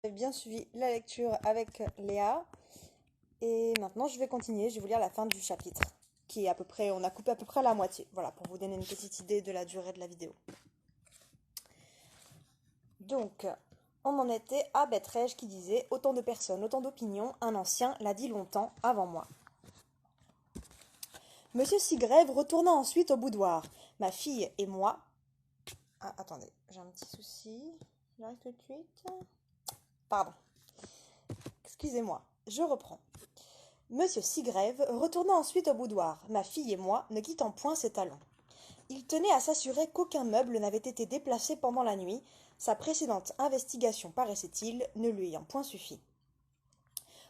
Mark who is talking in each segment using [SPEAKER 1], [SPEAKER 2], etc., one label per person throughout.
[SPEAKER 1] J'ai bien suivi la lecture avec Léa et maintenant je vais continuer, je vais vous lire la fin du chapitre qui est à peu près, on a coupé à peu près à la moitié, voilà, pour vous donner une petite idée de la durée de la vidéo. Donc, on en était à Betrej qui disait: autant de personnes, autant d'opinions, un ancien l'a dit longtemps avant moi. Monsieur Sigrève retourna ensuite au boudoir. Ma fille et moi. Ah, attendez, j'ai un petit souci. J'arrive tout de suite. Pardon. Excusez-moi, je reprends. Monsieur Sigrève retourna ensuite au boudoir, ma fille et moi ne quittant point ses talons. Il tenait à s'assurer qu'aucun meuble n'avait été déplacé pendant la nuit, sa précédente investigation, paraissait-il, ne lui ayant point suffi.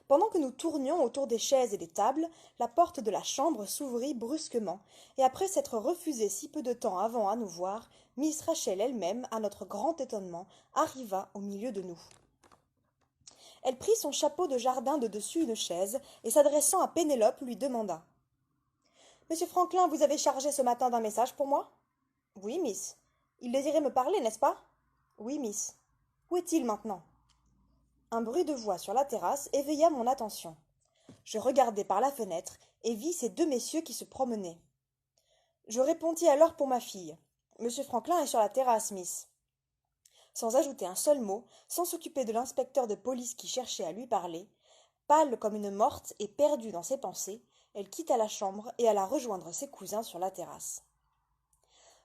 [SPEAKER 1] Pendant que nous tournions autour des chaises et des tables, la porte de la chambre s'ouvrit brusquement, et après s'être refusée si peu de temps avant à nous voir, Miss Rachel elle-même, à notre grand étonnement, arriva au milieu de nous. Elle prit son chapeau de jardin de dessus une chaise, et s'adressant à Pénélope, lui demanda: Monsieur Franklin, vous avez chargé ce matin d'un message pour moi? Oui, miss. Il désirait me parler, n'est-ce pas? Oui, miss. Où est-il maintenant? Un bruit de voix sur la terrasse éveilla mon attention. Je regardai par la fenêtre et vis ces deux messieurs qui se promenaient. Je répondis alors pour ma fille. Monsieur Franklin est sur la terrasse, miss. Sans ajouter un seul mot, sans s'occuper de l'inspecteur de police qui cherchait à lui parler, pâle comme une morte et perdue dans ses pensées, elle quitta la chambre et alla rejoindre ses cousins sur la terrasse.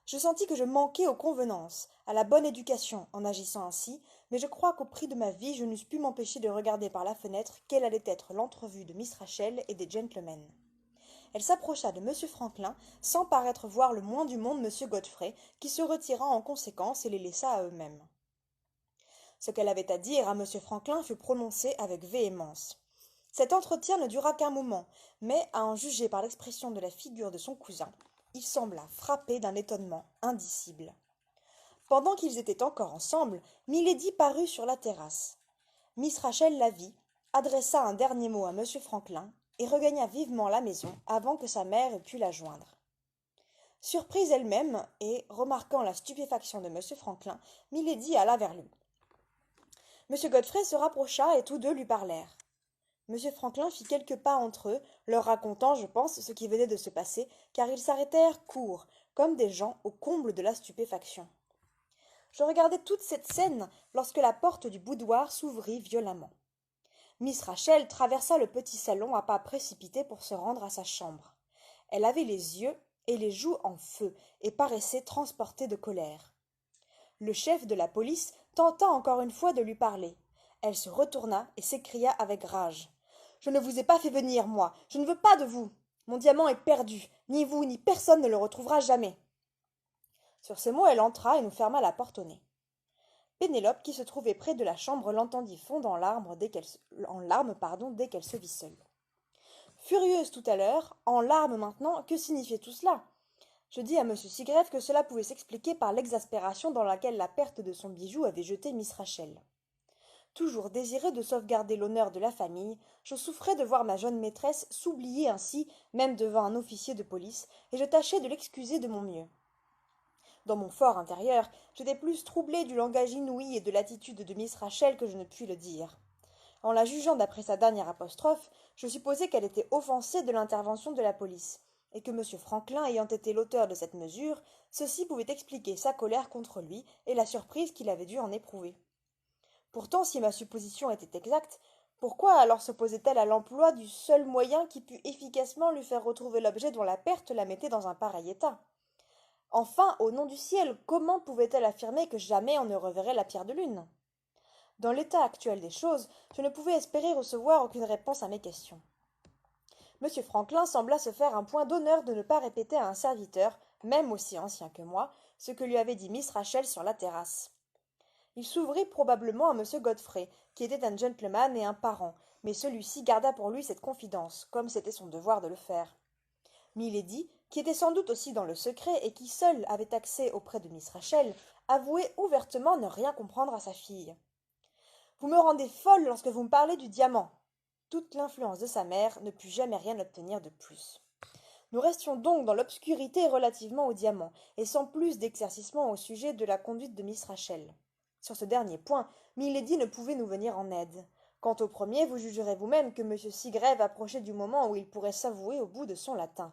[SPEAKER 1] Je sentis que je manquais aux convenances, à la bonne éducation, en agissant ainsi, mais je crois qu'au prix de ma vie je n'eusse pu m'empêcher de regarder par la fenêtre quelle allait être l'entrevue de Miss Rachel et des gentlemen. Elle s'approcha de M. Franklin, sans paraître voir le moins du monde M. Godfrey, qui se retira en conséquence et les laissa à eux-mêmes. Ce qu'elle avait à dire à M. Franklin fut prononcé avec véhémence. Cet entretien ne dura qu'un moment, mais, à en juger par l'expression de la figure de son cousin, il sembla frappé d'un étonnement indicible. Pendant qu'ils étaient encore ensemble, Milady parut sur la terrasse. Miss Rachel la vit, adressa un dernier mot à M. Franklin et regagna vivement la maison avant que sa mère ait pu la joindre. Surprise elle-même, et, remarquant la stupéfaction de M. Franklin, Milady alla vers lui. M. Godfrey se rapprocha et tous deux lui parlèrent. M. Franklin fit quelques pas entre eux, leur racontant, je pense, ce qui venait de se passer, car ils s'arrêtèrent court, comme des gens au comble de la stupéfaction. Je regardais toute cette scène lorsque la porte du boudoir s'ouvrit violemment. Miss Rachel traversa le petit salon à pas précipités pour se rendre à sa chambre. Elle avait les yeux et les joues en feu et paraissait transportée de colère. Le chef de la police tenta encore une fois de lui parler. Elle se retourna et s'écria avec rage. « Je ne vous ai pas fait venir, moi. Je ne veux pas de vous. Mon diamant est perdu. Ni vous, ni personne ne le retrouvera jamais. » Sur ces mots, elle entra et nous ferma la porte au nez. Pénélope, qui se trouvait près de la chambre, l'entendit fondre en larmes dès qu'elle se vit seule. Furieuse tout à l'heure, en larmes maintenant, que signifiait tout cela? Je dis à M. Sigrève que cela pouvait s'expliquer par l'exaspération dans laquelle la perte de son bijou avait jeté Miss Rachel. Toujours désireux de sauvegarder l'honneur de la famille, je souffrais de voir ma jeune maîtresse s'oublier ainsi, même devant un officier de police, et je tâchais de l'excuser de mon mieux. Dans mon fort intérieur, j'étais plus troublée du langage inouï et de l'attitude de Miss Rachel que je ne puis le dire. En la jugeant d'après sa dernière apostrophe, je supposai qu'elle était offensée de l'intervention de la police, et que M. Franklin ayant été l'auteur de cette mesure, ceci pouvait expliquer sa colère contre lui et la surprise qu'il avait dû en éprouver. Pourtant, si ma supposition était exacte, pourquoi alors s'opposait-elle à l'emploi du seul moyen qui pût efficacement lui faire retrouver l'objet dont la perte la mettait dans un pareil état? Enfin, au nom du ciel, comment pouvait-elle affirmer que jamais on ne reverrait la pierre de lune? Dans l'état actuel des choses, je ne pouvais espérer recevoir aucune réponse à mes questions. M. Franklin sembla se faire un point d'honneur de ne pas répéter à un serviteur, même aussi ancien que moi, ce que lui avait dit Miss Rachel sur la terrasse. Il s'ouvrit probablement à M. Godfrey, qui était un gentleman et un parent, mais celui-ci garda pour lui cette confidence, comme c'était son devoir de le faire. Milady, qui était sans doute aussi dans le secret et qui seule avait accès auprès de Miss Rachel, avouait ouvertement ne rien comprendre à sa fille. « Vous me rendez folle lorsque vous me parlez du diamant. » Toute l'influence de sa mère ne put jamais rien obtenir de plus. Nous restions donc dans l'obscurité relativement au diamant, et sans plus d'éclaircissement au sujet de la conduite de Miss Rachel. Sur ce dernier point, Milady ne pouvait nous venir en aide. Quant au premier, vous jugerez vous-même que M. Sigrève approchait du moment où il pourrait s'avouer au bout de son latin.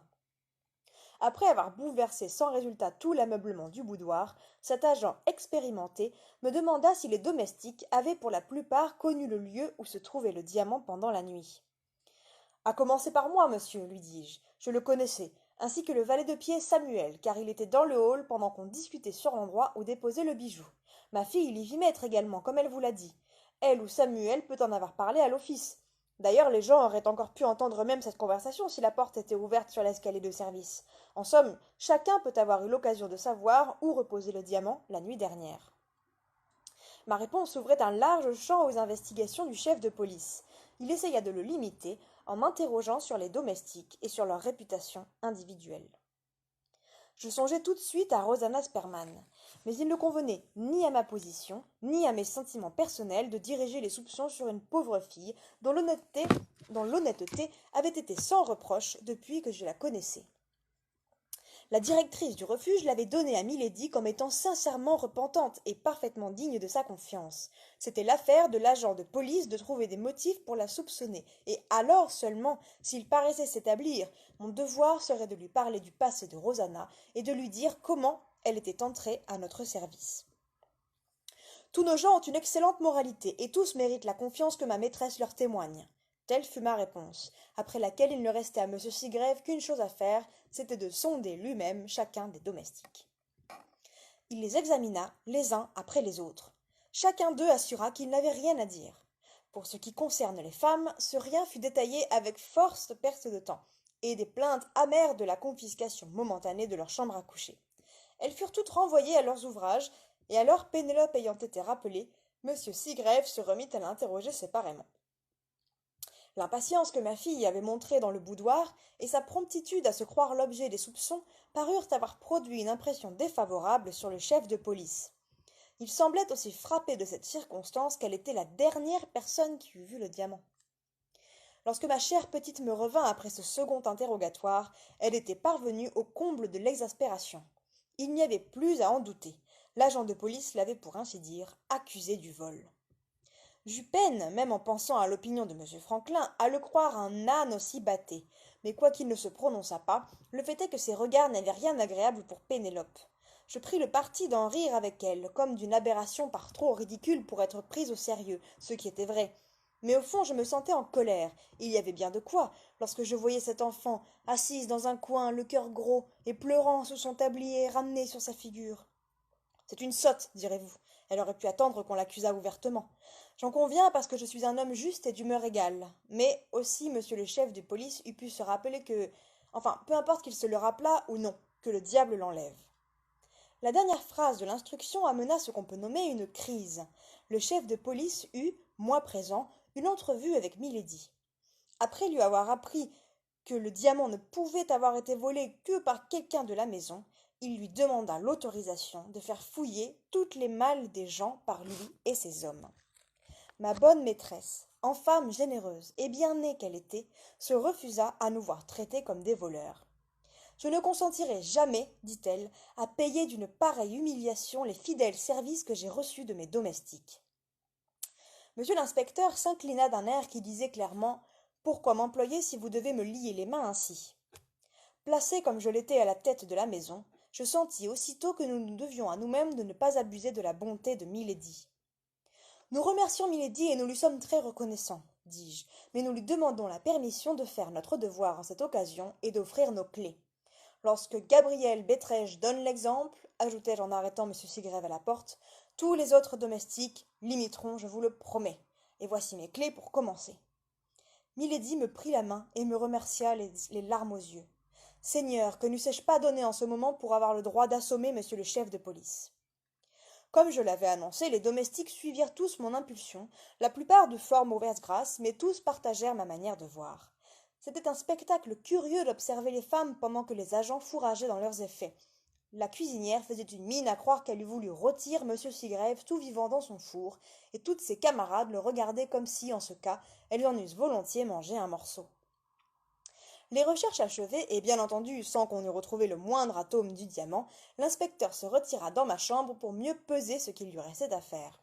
[SPEAKER 1] Après avoir bouleversé sans résultat tout l'ameublement du boudoir, cet agent expérimenté me demanda si les domestiques avaient pour la plupart connu le lieu où se trouvait le diamant pendant la nuit. À commencer par moi, monsieur, lui dis-je. Je le connaissais, ainsi que le valet de pied Samuel, car il était dans le hall pendant qu'on discutait sur l'endroit où déposer le bijou. Ma fille l'y vit mettre également, comme elle vous l'a dit. Elle ou Samuel peut en avoir parlé à l'office. D'ailleurs, les gens auraient encore pu entendre même cette conversation si la porte était ouverte sur l'escalier de service. En somme, chacun peut avoir eu l'occasion de savoir où reposait le diamant la nuit dernière. Ma réponse ouvrait un large champ aux investigations du chef de police. Il essaya de le limiter en m'interrogeant sur les domestiques et sur leur réputation individuelle. Je songeais tout de suite à Rosanna Sperman, mais il ne convenait ni à ma position, ni à mes sentiments personnels de diriger les soupçons sur une pauvre fille dont l'honnêteté avait été sans reproche depuis que je la connaissais. La directrice du refuge l'avait donnée à Milady comme étant sincèrement repentante et parfaitement digne de sa confiance. C'était l'affaire de l'agent de police de trouver des motifs pour la soupçonner, et alors seulement, s'il paraissait s'établir, mon devoir serait de lui parler du passé de Rosanna et de lui dire comment elle était entrée à notre service. Tous nos gens ont une excellente moralité, et tous méritent la confiance que ma maîtresse leur témoigne. Telle fut ma réponse, après laquelle il ne restait à M. Sigrève qu'une chose à faire, c'était de sonder lui-même chacun des domestiques. Il les examina les uns après les autres. Chacun d'eux assura qu'il n'avait rien à dire. Pour ce qui concerne les femmes, ce rien fut détaillé avec force perte de temps, et des plaintes amères de la confiscation momentanée de leur chambre à coucher. Elles furent toutes renvoyées à leurs ouvrages, et alors Pénélope ayant été rappelée, M. Sigrève se remit à l'interroger séparément. L'impatience que ma fille avait montrée dans le boudoir et sa promptitude à se croire l'objet des soupçons parurent avoir produit une impression défavorable sur le chef de police. Il semblait aussi frappé de cette circonstance qu'elle était la dernière personne qui eût vu le diamant. Lorsque ma chère petite me revint après ce second interrogatoire, elle était parvenue au comble de l'exaspération. Il n'y avait plus à en douter. L'agent de police l'avait, pour ainsi dire, accusé du vol. J'eus peine, même en pensant à l'opinion de M. Franklin, à le croire un âne aussi batté, mais quoiqu'il ne se prononçât pas, le fait est que ses regards n'avaient rien d'agréable pour Pénélope. Je pris le parti d'en rire avec elle, comme d'une aberration par trop ridicule pour être prise au sérieux, ce qui était vrai. Mais au fond je me sentais en colère, et il y avait bien de quoi, lorsque je voyais cette enfant, assise dans un coin, le cœur gros, et pleurant sous son tablier ramené sur sa figure. C'est une sotte, direz-vous. Elle aurait pu attendre qu'on l'accusât ouvertement. J'en conviens parce que je suis un homme juste et d'humeur égale. Mais aussi monsieur le chef de police eût pu se rappeler que... Enfin, peu importe qu'il se le rappelât ou non, que le diable l'enlève. La dernière phrase de l'instruction amena ce qu'on peut nommer une crise. Le chef de police eut, moi présent, une entrevue avec Milady. Après lui avoir appris que le diamant ne pouvait avoir été volé que par quelqu'un de la maison, il lui demanda l'autorisation de faire fouiller toutes les malles des gens par lui et ses hommes. Ma bonne maîtresse, en femme généreuse et bien née qu'elle était, se refusa à nous voir traités comme des voleurs. Je ne consentirai jamais, dit-elle, à payer d'une pareille humiliation les fidèles services que j'ai reçus de mes domestiques. Monsieur l'inspecteur s'inclina d'un air qui disait clairement « Pourquoi m'employer si vous devez me lier les mains ainsi ?» Placé comme je l'étais à la tête de la maison, je sentis aussitôt que nous nous devions à nous-mêmes de ne pas abuser de la bonté de Milady. « Nous remercions Milady et nous lui sommes très reconnaissants, dis-je, mais nous lui demandons la permission de faire notre devoir en cette occasion et d'offrir nos clés. Lorsque Gabriel Bétrèche donne l'exemple, ajoutai-je en arrêtant M. Sigrève à la porte, tous les autres domestiques l'imiteront, je vous le promets. Et voici mes clés pour commencer. » Milady me prit la main et me remercia les larmes aux yeux. Seigneur, que n'eussé-je pas donné en ce moment pour avoir le droit d'assommer monsieur le chef de police. Comme je l'avais annoncé, les domestiques suivirent tous mon impulsion, la plupart de fort mauvaise grâce, mais tous partagèrent ma manière de voir. C'était un spectacle curieux d'observer les femmes pendant que les agents fourrageaient dans leurs effets. La cuisinière faisait une mine à croire qu'elle eût voulu rôtir M. Sigrève tout vivant dans son four, et toutes ses camarades le regardaient comme si, en ce cas, elles en eussent volontiers mangé un morceau. Les recherches achevées, et bien entendu sans qu'on eût retrouvé le moindre atome du diamant, l'inspecteur se retira dans ma chambre pour mieux peser ce qu'il lui restait à faire.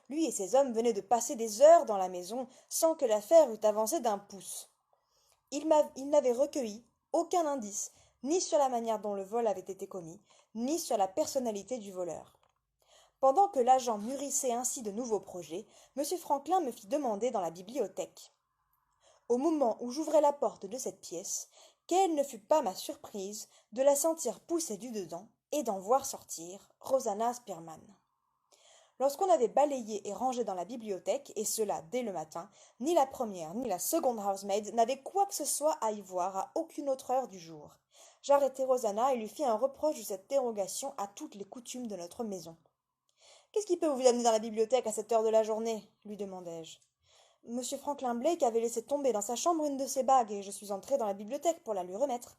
[SPEAKER 1] Lui et ses hommes venaient de passer des heures dans la maison sans que l'affaire eût avancé d'un pouce. Ils n'avaient recueilli aucun indice, ni sur la manière dont le vol avait été commis, ni sur la personnalité du voleur. Pendant que l'agent mûrissait ainsi de nouveaux projets, M. Franklin me fit demander dans la bibliothèque. Au moment où j'ouvrais la porte de cette pièce, quelle ne fut pas ma surprise de la sentir pousser du dedans et d'en voir sortir Rosanna Spearman. Lorsqu'on avait balayé et rangé dans la bibliothèque, et cela dès le matin, ni la première ni la seconde housemaid n'avaient quoi que ce soit à y voir à aucune autre heure du jour. J'arrêtai Rosanna et lui fis un reproche de cette dérogation à toutes les coutumes de notre maison. « Qu'est-ce qui peut vous amener dans la bibliothèque à cette heure de la journée » lui demandai-je. « Monsieur Franklin Blake avait laissé tomber dans sa chambre une de ses bagues, et je suis entrée dans la bibliothèque pour la lui remettre. »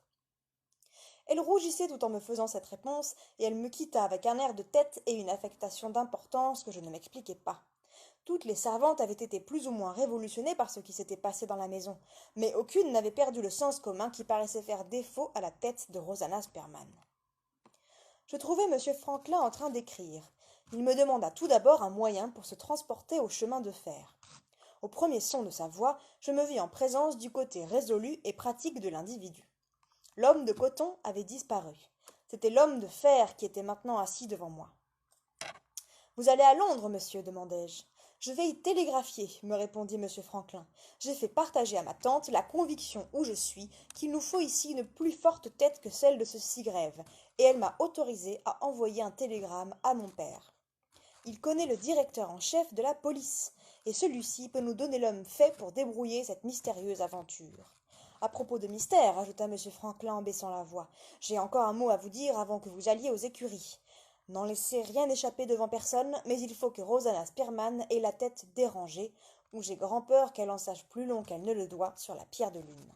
[SPEAKER 1] Elle rougissait tout en me faisant cette réponse, et elle me quitta avec un air de tête et une affectation d'importance que je ne m'expliquais pas. Toutes les servantes avaient été plus ou moins révolutionnées par ce qui s'était passé dans la maison, mais aucune n'avait perdu le sens commun qui paraissait faire défaut à la tête de Rosanna Spearman. Je trouvai M. Franklin en train d'écrire. Il me demanda tout d'abord un moyen pour se transporter au chemin de fer. Au premier son de sa voix, je me vis en présence du côté résolu et pratique de l'individu. L'homme de coton avait disparu. C'était l'homme de fer qui était maintenant assis devant moi. « Vous allez à Londres, monsieur ?» demandai-je. « Je vais y télégraphier, » me répondit M. Franklin. « J'ai fait partager à ma tante la conviction où je suis qu'il nous faut ici une plus forte tête que celle de ce Sigrève, et elle m'a autorisé à envoyer un télégramme à mon père. Il connaît le directeur en chef de la police, et celui-ci peut nous donner l'homme fait pour débrouiller cette mystérieuse aventure. À propos de mystère, ajouta M. Franklin en baissant la voix, j'ai encore un mot à vous dire avant que vous alliez aux écuries. N'en laissez rien échapper devant personne, mais il faut que Rosanna Spearman ait la tête dérangée, ou j'ai grand peur qu'elle en sache plus long qu'elle ne le doit sur la pierre de lune.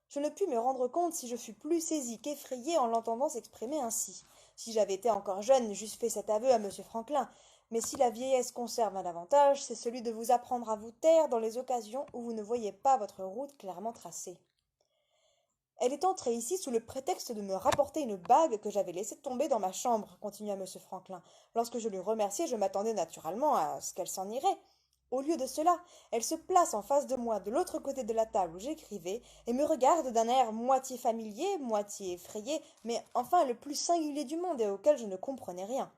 [SPEAKER 1] Je ne pus me rendre compte si je fus plus saisie qu'effrayée en l'entendant s'exprimer ainsi. Si j'avais été encore jeune, j'eusse fait cet aveu à M. Franklin, mais si la vieillesse conserve un avantage, c'est celui de vous apprendre à vous taire dans les occasions où vous ne voyez pas votre route clairement tracée. Elle est entrée ici sous le prétexte de me rapporter une bague que j'avais laissée tomber dans ma chambre, continua M. Franklin. Lorsque je l'eus remerciée, je m'attendais naturellement à ce qu'elle s'en irait. Au lieu de cela, elle se place en face de moi, de l'autre côté de la table où j'écrivais, et me regarde d'un air moitié familier, moitié effrayé, mais enfin le plus singulier du monde et auquel je ne comprenais rien.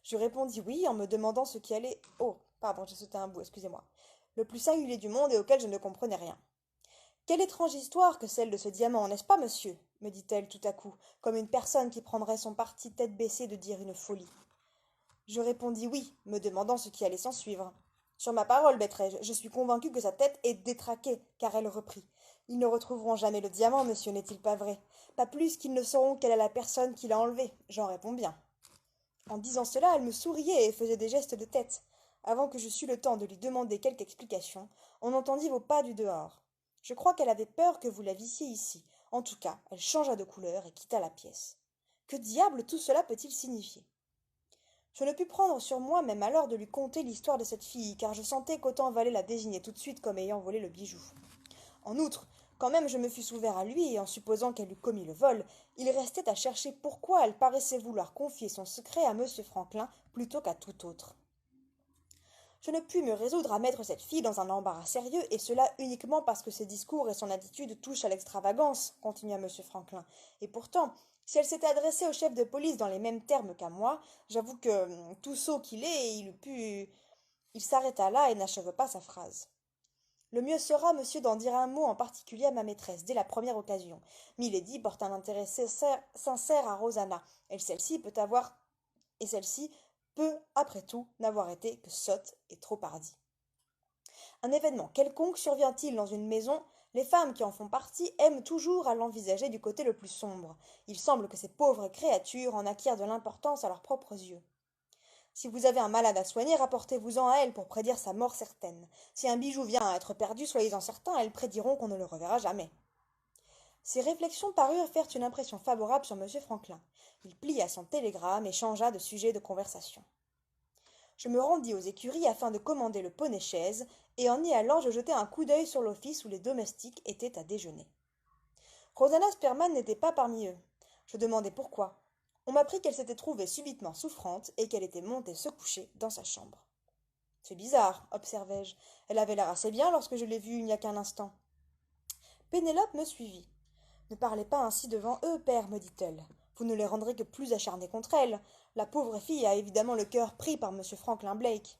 [SPEAKER 1] Je répondis oui en me demandant ce qui allait... Oh, pardon, j'ai sauté un bout, excusez-moi. Le plus singulier du monde et auquel je ne comprenais rien. Quelle étrange histoire que celle de ce diamant, n'est-ce pas, monsieur me dit-elle tout à coup, comme une personne qui prendrait son parti tête baissée de dire une folie. Je répondis oui, me demandant ce qui allait s'en suivre. Sur ma parole, maîtrais-je, je suis convaincu que sa tête est détraquée, car elle reprit. Ils ne retrouveront jamais le diamant, monsieur, n'est-il pas vrai? Pas plus qu'ils ne sauront quelle est la personne qui l'a enlevé, j'en réponds bien. En disant cela, elle me souriait et faisait des gestes de tête. Avant que j'eusse eu le temps de lui demander quelque explication, on entendit vos pas du dehors. Je crois qu'elle avait peur que vous la vissiez ici. En tout cas, elle changea de couleur et quitta la pièce. Que diable tout cela peut-il signifier? Je ne pus prendre sur moi même alors de lui conter l'histoire de cette fille, car je sentais qu'autant valait la désigner tout de suite comme ayant volé le bijou. En outre, quand même je me fusse ouvert à lui, et en supposant qu'elle eût commis le vol, il restait à chercher pourquoi elle paraissait vouloir confier son secret à M. Franklin plutôt qu'à tout autre. Je ne pus me résoudre à mettre cette fille dans un embarras sérieux, et cela uniquement parce que ses discours et son attitude touchent à l'extravagance, continua M. Franklin. Et pourtant, si elle s'était adressée au chef de police dans les mêmes termes qu'à moi, j'avoue que, tout sot qu'il est, Il s'arrêta là et n'acheva pas sa phrase. Le mieux sera, monsieur, d'en dire un mot en particulier à ma maîtresse, dès la première occasion. Milady porte un intérêt sincère à Rosanna, et celle-ci peut, après tout, n'avoir été que sotte et trop hardie. Un événement quelconque survient-il dans une maison, les femmes qui en font partie aiment toujours à l'envisager du côté le plus sombre. Il semble que ces pauvres créatures en acquièrent de l'importance à leurs propres yeux. Si vous avez un malade à soigner, rapportez-vous-en à elles pour prédire sa mort certaine. Si un bijou vient à être perdu, soyez-en certains, elles prédiront qu'on ne le reverra jamais. Ces réflexions parurent faire une impression favorable sur M. Franklin. Il plia son télégramme et changea de sujet de conversation. Je me rendis aux écuries afin de commander le poney-chaise, et en y allant je jetai un coup d'œil sur l'office où les domestiques étaient à déjeuner. Rosanna Spearman n'était pas parmi eux. Je demandai pourquoi. On m'apprit qu'elle s'était trouvée subitement souffrante et qu'elle était montée se coucher dans sa chambre. C'est bizarre, observai-je. Elle avait l'air assez bien lorsque je l'ai vue il n'y a qu'un instant. Pénélope me suivit. Ne parlez pas ainsi devant eux, père, me dit-elle. Vous ne les rendrez que plus acharnés contre elle. La pauvre fille a évidemment le cœur pris par M. Franklin Blake.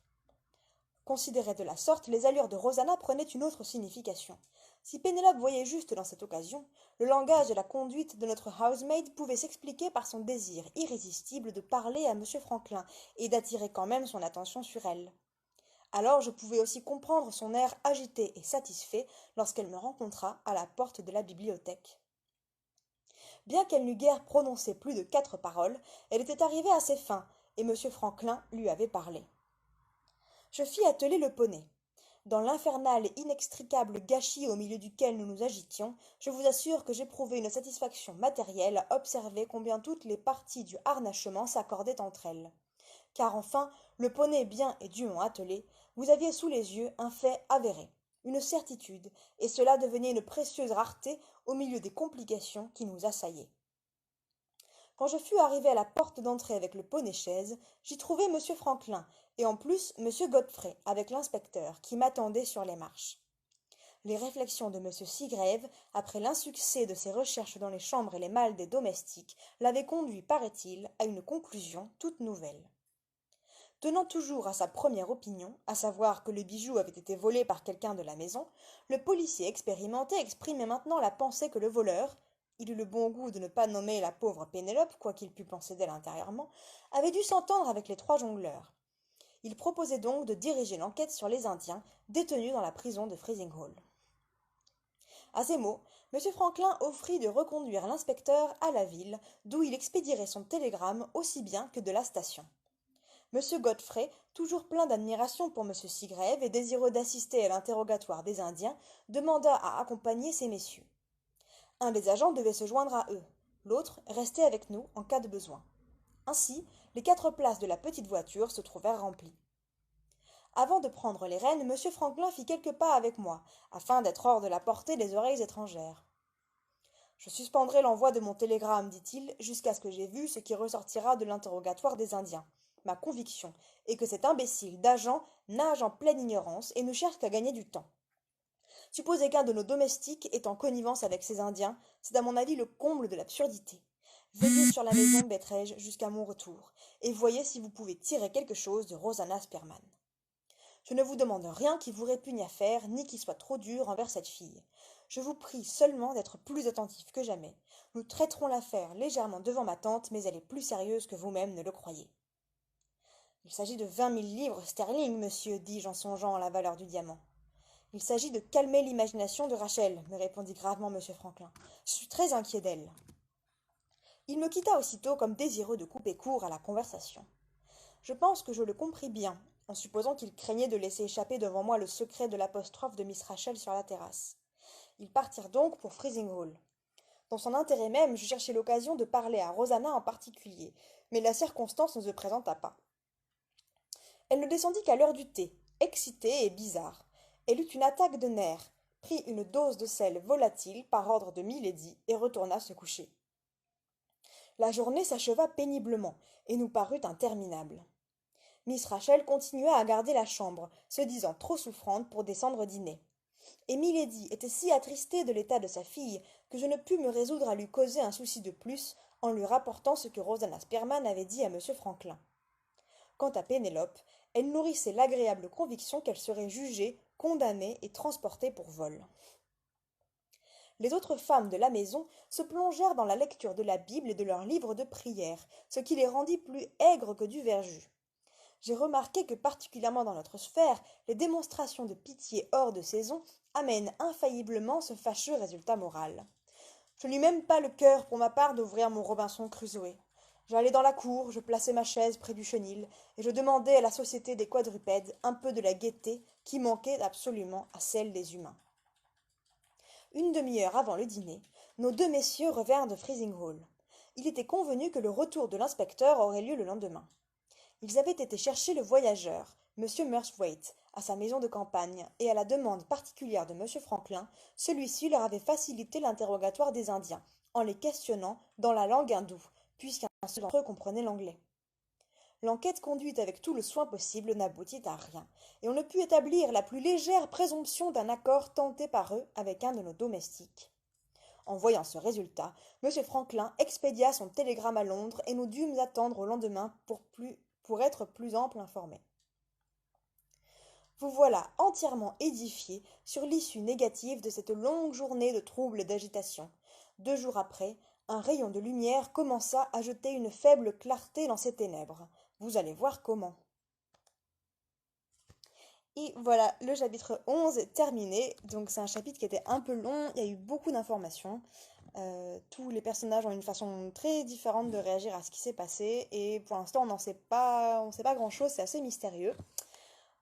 [SPEAKER 1] Considérées de la sorte, les allures de Rosanna prenaient une autre signification. Si Pénélope voyait juste dans cette occasion, le langage et la conduite de notre housemaid pouvaient s'expliquer par son désir irrésistible de parler à M. Franklin et d'attirer quand même son attention sur elle. Alors je pouvais aussi comprendre son air agité et satisfait lorsqu'elle me rencontra à la porte de la bibliothèque. Bien qu'elle n'eût guère prononcé plus de 4 paroles, elle était arrivée à ses fins, et M. Franklin lui avait parlé. Je fis atteler le poney. Dans l'infernal et inextricable gâchis au milieu duquel nous nous agitions, je vous assure que j'éprouvai une satisfaction matérielle à observer combien toutes les parties du harnachement s'accordaient entre elles. Car enfin, le poney bien et dûment attelé, vous aviez sous les yeux un fait avéré, une certitude, et cela devenait une précieuse rareté au milieu des complications qui nous assaillaient. Quand je fus arrivé à la porte d'entrée avec le poney-chaise, j'y trouvai M. Franklin, et en plus M. Godfrey, avec l'inspecteur, qui m'attendait sur les marches. Les réflexions de M. Seagrave, après l'insuccès de ses recherches dans les chambres et les malles des domestiques, l'avaient conduit, paraît-il, à une conclusion toute nouvelle. Tenant toujours à sa première opinion, à savoir que le bijou avait été volé par quelqu'un de la maison, le policier expérimenté exprimait maintenant la pensée que le voleur, il eut le bon goût de ne pas nommer la pauvre Pénélope, quoiqu'il pût penser d'elle intérieurement, avait dû s'entendre avec les 3 jongleurs. Il proposait donc de diriger l'enquête sur les Indiens détenus dans la prison de Freezing Hall. À ces mots, M. Franklin offrit de reconduire l'inspecteur à la ville, d'où il expédierait son télégramme aussi bien que de la station. M. Godfrey, toujours plein d'admiration pour M. Seagrave et désireux d'assister à l'interrogatoire des Indiens, demanda à accompagner ces messieurs. Un des agents devait se joindre à eux, l'autre restait avec nous en cas de besoin. Ainsi, les 4 places de la petite voiture se trouvèrent remplies. Avant de prendre les rênes, M. Franklin fit quelques pas avec moi, afin d'être hors de la portée des oreilles étrangères. Je suspendrai l'envoi de mon télégramme, dit-il, jusqu'à ce que j'aie vu ce qui ressortira de l'interrogatoire des Indiens. Ma conviction est que cet imbécile d'agent nage en pleine ignorance et ne cherche qu'à gagner du temps. Supposer qu'un de nos domestiques est en connivence avec ces Indiens, c'est à mon avis le comble de l'absurdité. Veillez sur la maison, bêterai-je, jusqu'à mon retour, et voyez si vous pouvez tirer quelque chose de Rosanna Spearman. Je ne vous demande rien qui vous répugne à faire, ni qui soit trop dur envers cette fille. Je vous prie seulement d'être plus attentif que jamais. Nous traiterons l'affaire légèrement devant ma tante, mais elle est plus sérieuse que vous-même ne le croyez. Il s'agit de 20 000 livres sterling, monsieur, dis-je en songeant à la valeur du diamant. Il s'agit de calmer l'imagination de Rachel, me répondit gravement M. Franklin. Je suis très inquiet d'elle. Il me quitta aussitôt comme désireux de couper court à la conversation. Je pense que je le compris bien, en supposant qu'il craignait de laisser échapper devant moi le secret de l'apostrophe de Miss Rachel sur la terrasse. Ils partirent donc pour Freezing Hall. Dans son intérêt même, je cherchais l'occasion de parler à Rosanna en particulier, mais la circonstance ne se présenta pas. Elle ne descendit qu'à l'heure du thé, excitée et bizarre. Elle eut une attaque de nerfs, prit une dose de sel volatile par ordre de Milady et retourna se coucher. La journée s'acheva péniblement et nous parut interminable. Miss Rachel continua à garder la chambre, se disant trop souffrante pour descendre dîner. Et Milady était si attristée de l'état de sa fille que je ne pus me résoudre à lui causer un souci de plus en lui rapportant ce que Rosanna Spearman avait dit à M. Franklin. Quant à Pénélope, elle nourrissait l'agréable conviction qu'elle serait jugée, condamnée et transportée pour vol. Les autres femmes de la maison se plongèrent dans la lecture de la Bible et de leurs livres de prière, ce qui les rendit plus aigres que du verjus. J'ai remarqué que particulièrement dans notre sphère, les démonstrations de pitié hors de saison amènent infailliblement ce fâcheux résultat moral. Je n'eus même pas le cœur pour ma part d'ouvrir mon Robinson Crusoé. J'allai dans la cour, je plaçai ma chaise près du chenil, et je demandai à la société des quadrupèdes un peu de la gaieté qui manquait absolument à celle des humains. Une demi-heure avant le dîner, nos 2 messieurs revinrent de Freezing Hall. Il était convenu que le retour de l'inspecteur aurait lieu le lendemain. Ils avaient été chercher le voyageur, monsieur Murthwaite, à sa maison de campagne, et à la demande particulière de monsieur Franklin, celui-ci leur avait facilité l'interrogatoire des Indiens, en les questionnant dans la langue hindoue, puisqu'un seul d'entre eux comprenait l'anglais. L'enquête conduite avec tout le soin possible n'aboutit à rien, et on ne put établir la plus légère présomption d'un accord tenté par eux avec un de nos domestiques. En voyant ce résultat, M. Franklin expédia son télégramme à Londres et nous dûmes attendre au lendemain pour être plus ample informés. Vous voilà entièrement édifié sur l'issue négative de cette longue journée de troubles et d'agitation. 2 jours après, un rayon de lumière commença à jeter une faible clarté dans ces ténèbres. Vous allez voir comment. Et voilà, le chapitre 11 est terminé. Donc c'est un chapitre qui était un peu long, il y a eu beaucoup d'informations. Tous les personnages ont une façon très différente de réagir à ce qui s'est passé. Et pour l'instant, on sait pas grand-chose, c'est assez mystérieux.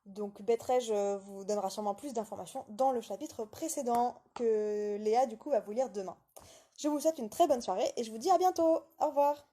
[SPEAKER 1] Donc Bétrej vous donnera sûrement plus d'informations dans le chapitre précédent que Léa du coup va vous lire demain. Je vous souhaite une très bonne soirée et je vous dis à bientôt. Au revoir.